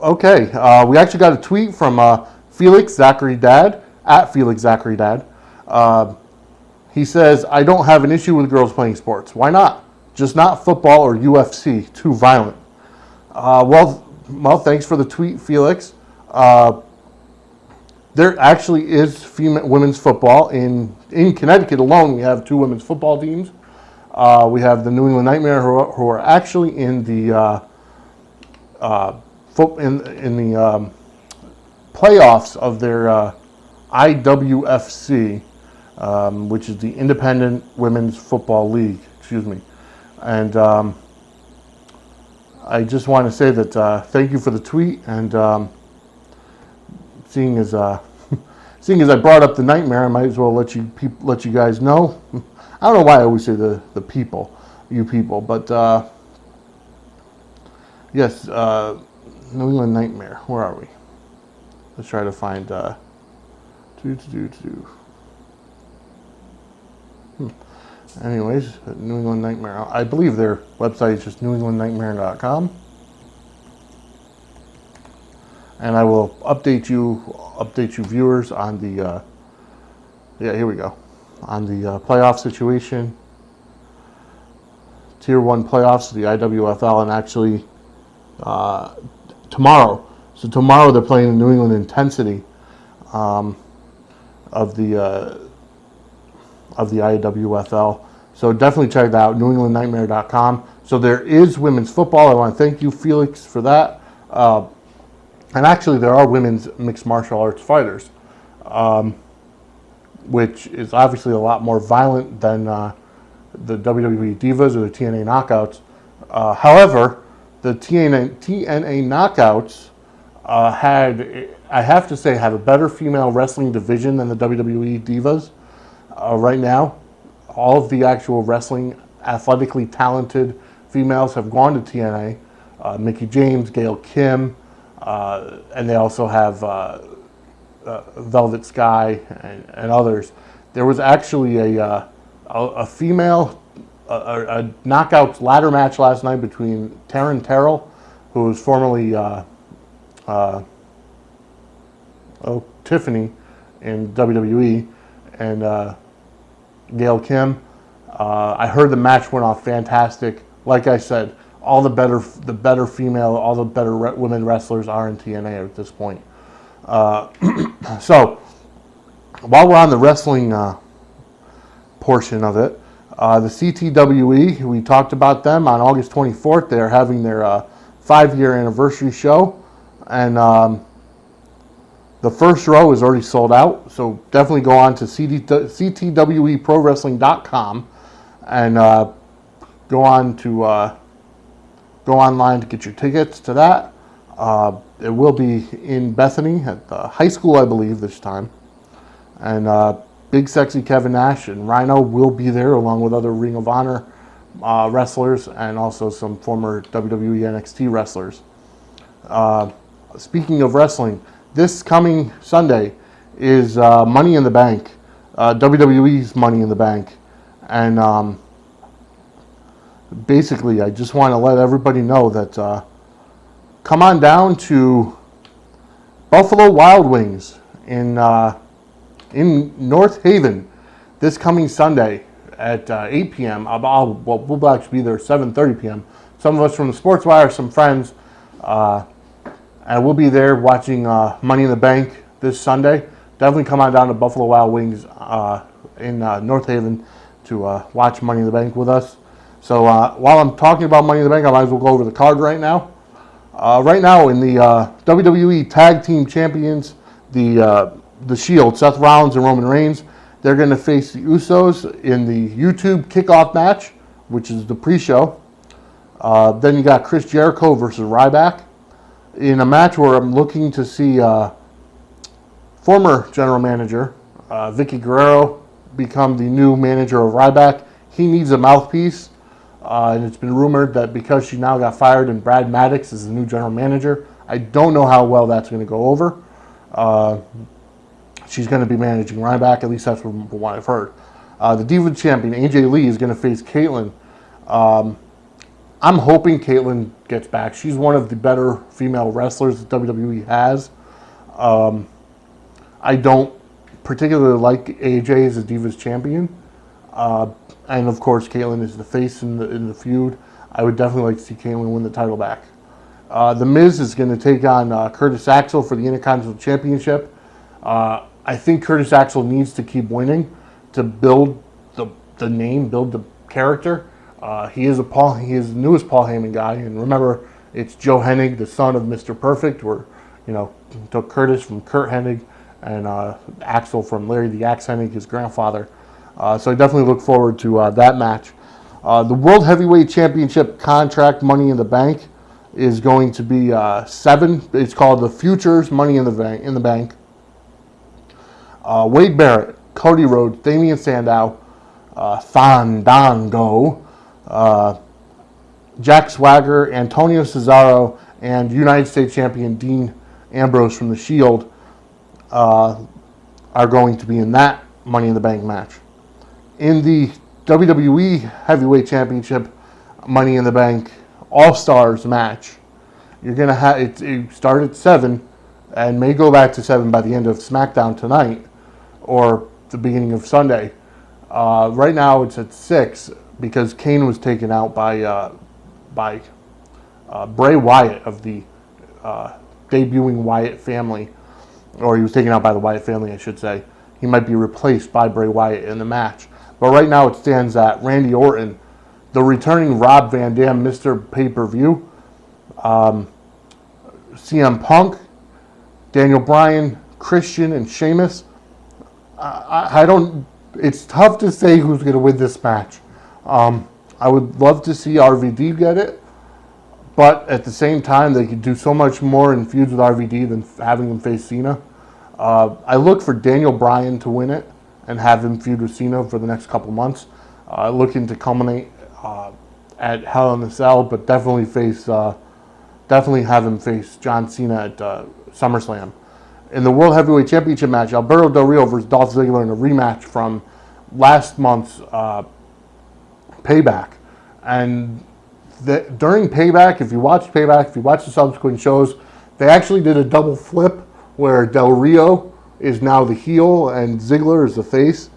Okay, we actually got a tweet from Felix Zachary Dad, at Felix Zachary Dad. He says, I don't have an issue with girls playing sports. Why not? Just not football or UFC. Too violent. Well, thanks for the tweet, Felix. There actually is women's football. In Connecticut alone, we have 2 women's football teams. We have the New England Nightmare, who are actually in the playoffs of their IWFC, which is the Independent Women's Football League. Excuse me. And I just want to say that thank you for the tweet. And seeing as I brought up the Nightmare, I might as well let you guys know. I don't know why I always say the people, you people, but yes, New England Nightmare. Where are we? Let's try to find Anyways, New England Nightmare. I believe their website is just newenglandnightmare.com. And I will update you viewers on the here we go, on the playoff situation, Tier 1 playoffs, the IWFL, and actually tomorrow. So tomorrow they're playing the New England Intensity of the IWFL. So definitely check that out, newenglandnightmare.com. So there is women's football. I want to thank you, Felix, for that. And actually, there are women's mixed martial arts fighters, which is obviously a lot more violent than the WWE Divas or the TNA Knockouts. However, the TNA Knockouts had, I have to say, have a better female wrestling division than the WWE Divas. Right now, all of the actual wrestling, athletically talented females have gone to TNA. Mickie James, Gail Kim, and they also have Velvet Sky and others. There was actually a female a knockouts ladder match last night between Taryn Terrell, who was formerly Tiffany in WWE, and Gail Kim. I heard the match went off fantastic. Like I said, all the better female, all the better women wrestlers are in TNA at this point. So, while we're on the wrestling portion of it, the CTWE, we talked about them on August 24th. They're having their 5-year anniversary show, and the first row is already sold out. So definitely go on to ctweprowrestling.com and go online to get your tickets to that. It will be in Bethany at the high school, I believe, this time. And Big Sexy Kevin Nash and Rhino will be there, along with other Ring of Honor wrestlers and also some former WWE NXT wrestlers. Speaking of wrestling, this coming Sunday is Money in the Bank, WWE's Money in the Bank. And basically, I just want to let everybody know that come on down to Buffalo Wild Wings in North Haven this coming Sunday at 8 p.m. We'll actually be there at 7:30 p.m. Some of us from the Sports Wire, some friends, and we'll be there watching Money in the Bank this Sunday. Definitely come on down to Buffalo Wild Wings in North Haven to watch Money in the Bank with us. So while I'm talking about Money in the Bank, I might as well go over the card right now. Right now in the WWE Tag Team Champions, the Shield, Seth Rollins and Roman Reigns, they're going to face the Usos in the YouTube kickoff match, which is the pre-show. Then you got Chris Jericho versus Ryback in a match where I'm looking to see former general manager Vicky Guerrero become the new manager of Ryback. He needs a mouthpiece. And it's been rumored that because she now got fired and Brad Maddox is the new general manager, I don't know how well that's going to go over. She's going to be managing Ryback, at least that's from what I've heard. The Diva Champion, AJ Lee, is going to face Caitlyn. I'm hoping Caitlyn gets back. She's one of the better female wrestlers that WWE has. I don't particularly like AJ as a Divas champion. And of course, Caitlyn is the face in the feud. I would definitely like to see Caitlyn win the title back. The Miz is going to take on Curtis Axel for the Intercontinental Championship. I think Curtis Axel needs to keep winning to build the name, build the character. He is the newest Paul Heyman guy, and remember, it's Joe Hennig, the son of Mr. Perfect, where took Curtis from Kurt Hennig and Axel from Larry the Axe Hennig, his grandfather. So I definitely look forward to that match. The World Heavyweight Championship contract, Money in the Bank, is going to be 7. It's called the Futures Money in the Bank. Wade Barrett, Cody Rhodes, Damian Sandow, Fandango, Jack Swagger, Antonio Cesaro, and United States Champion Dean Ambrose from The Shield are going to be in that Money in the Bank match. In the WWE Heavyweight Championship Money in the Bank All-Stars match, you're going to have it start at 7 and may go back to 7 by the end of SmackDown tonight or the beginning of Sunday. Right now it's at 6 because Kane was taken out by Bray Wyatt of the debuting Wyatt family, or he was taken out by the Wyatt family, I should say. He might be replaced by Bray Wyatt in the match. But right now it stands at Randy Orton, the returning Rob Van Dam, Mr. Pay-Per-View, CM Punk, Daniel Bryan, Christian, and Sheamus. It's tough to say who's going to win this match. I would love to see RVD get it, but at the same time, they could do so much more in feuds with RVD than having him face Cena. I look for Daniel Bryan to win it and have him feud with Cena for the next couple months. Looking to culminate at Hell in a Cell, but definitely have him face John Cena at SummerSlam. In the World Heavyweight Championship match, Alberto Del Rio versus Dolph Ziggler in a rematch from last month's Payback. And during Payback, if you watch the subsequent shows, they actually did a double flip where Del Rio is now the heel and Ziggler is the face.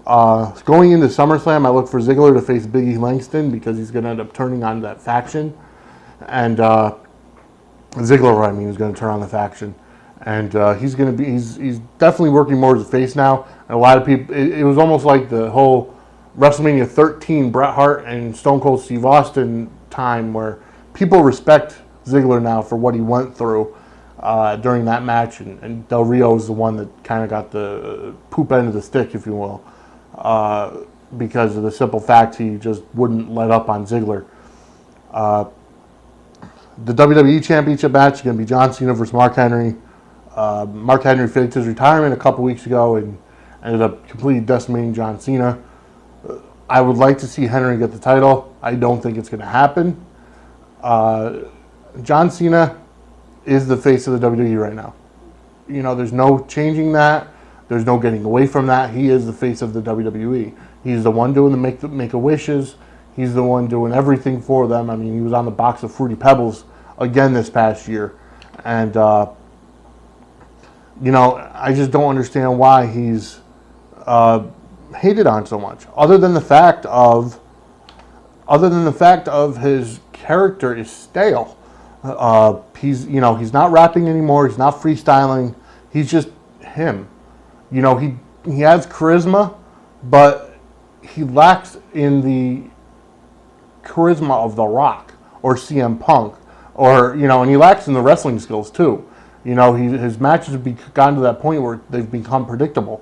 Going into SummerSlam, I look for Ziggler to face Big E Langston because he's going to end up turning on that faction. And Ziggler, is going to turn on the faction. And he's definitely working more as a face now. And a lot of people, it was almost like the whole WrestleMania 13 Bret Hart and Stone Cold Steve Austin time where people respect Ziggler now for what he went through during that match. And Del Rio is the one that kind of got the poop end of the stick, if you will, because of the simple fact he just wouldn't let up on Ziggler. The WWE Championship match is going to be John Cena versus Mark Henry. Mark Henry faked his retirement a couple weeks ago and ended up completely decimating John Cena. I would like to see Henry get the title. I don't think it's going to happen. John Cena is the face of the WWE right now. There's no changing that. There's no getting away from that. He is the face of the WWE. He's the one doing the Make-A-Wishes. He's the one doing everything for them. I mean, he was on the box of Fruity Pebbles again this past year. And, I just don't understand why he's hated on so much. Other than the fact of his character is stale. He's not rapping anymore. He's not freestyling. He's just him. He has charisma, but he lacks in the charisma of The Rock or CM Punk, and he lacks in the wrestling skills too. His matches have gotten to that point where they've become predictable.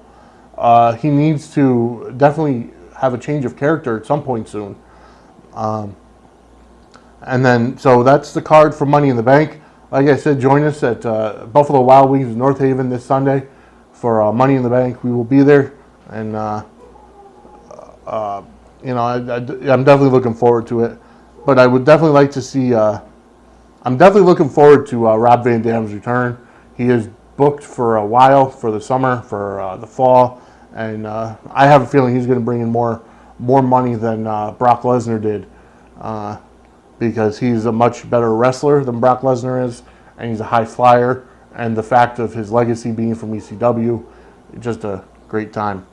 He needs to definitely have a change of character at some point soon. So that's the card for Money in the Bank. Like I said, join us at Buffalo Wild Wings in North Haven this Sunday for Money in the Bank. We will be there, and I'm definitely looking forward to it. But I would definitely like to see. I'm definitely looking forward to Rob Van Dam's return. He is booked for a while, for the summer, for the fall, and I have a feeling he's going to bring in more money than Brock Lesnar did. because he's a much better wrestler than Brock Lesnar is, and he's a high flyer. And the fact of his legacy being from ECW, just a great time.